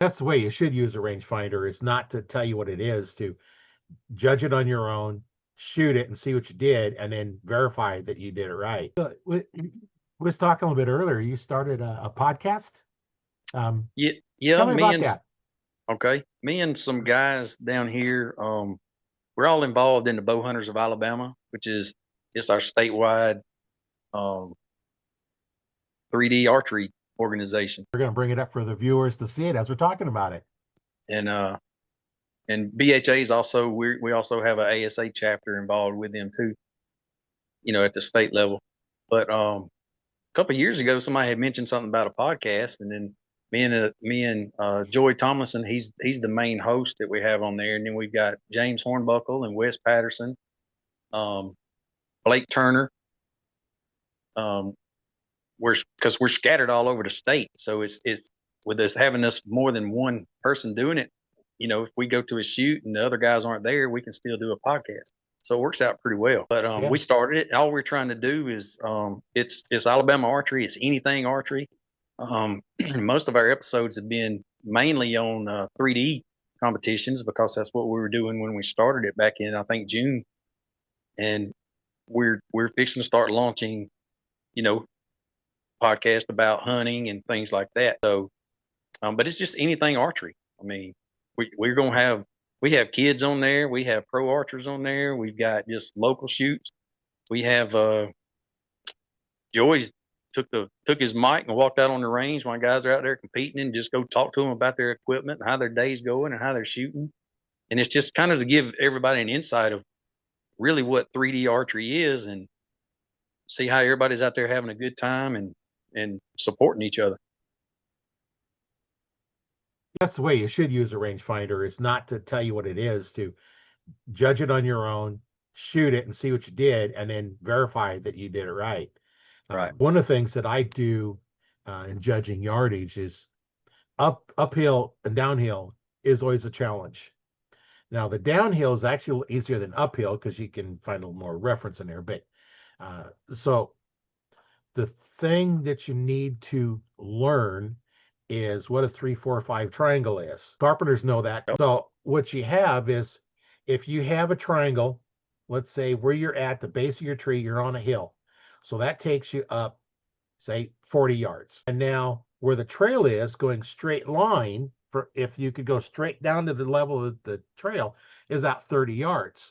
That's the way you should use a rangefinder, is not to tell you what it is, to judge it on your own, shoot it and see what you did, and then verify that you did it right. We was talking a little bit earlier. You started a podcast. Yeah, yeah, Tell me about that. me and some guys down here, we're all involved in the Bow Hunters of Alabama, which is it's our statewide um 3D archery organization. We're going to bring it up for the viewers to see it as we're talking about it. And BHA is also we also have a ASA chapter involved with them too, at the state level. But a couple of years ago, somebody had mentioned something about a podcast, and then me and Joey Tomlinson, he's the main host that we have on there, and then we've got James Hornbuckle and Wes Patterson, um, Blake Turner. Um, because we're scattered all over the state, so it's with us having us more than one person doing it. If we go to a shoot and the other guys aren't there, we can still do a podcast. So it works out pretty well. But Yeah, we started it. All we're trying to do is it's Alabama archery. It's anything archery. Most of our episodes have been mainly on 3D competitions because that's what we were doing when we started it back in, I think, June. And we're fixing to start launching, you know, podcast about hunting and things like that. So, but it's just anything archery. I mean, we're gonna have we have kids on there, we have pro archers on there, we've got just local shoots. We have Joey's took his mic and walked out on the range when guys are out there competing and just go talk to them about their equipment and how their day's going and how they're shooting. And it's just kind of to give everybody an insight of really what 3D archery is and see how everybody's out there having a good time and supporting each other. that's the way you should use a rangefinder, is not to tell you what it is, to judge it on your own, shoot it and see what you did, and then verify that you did it right. Right. One of the things that I do in judging yardage is uphill and downhill is always a challenge. Now, the downhill is actually easier than uphill because you can find a little more reference in there. But so the thing that you need to learn is what a 3-4-5 triangle is. Carpenters know that. So what you have is, if you have a triangle, let's say where you're at the base of your tree, you're on a hill. So that takes you up, say, 40 yards. And now where the trail is going straight line, for if you could go straight down to the level of the trail, is at 30 yards.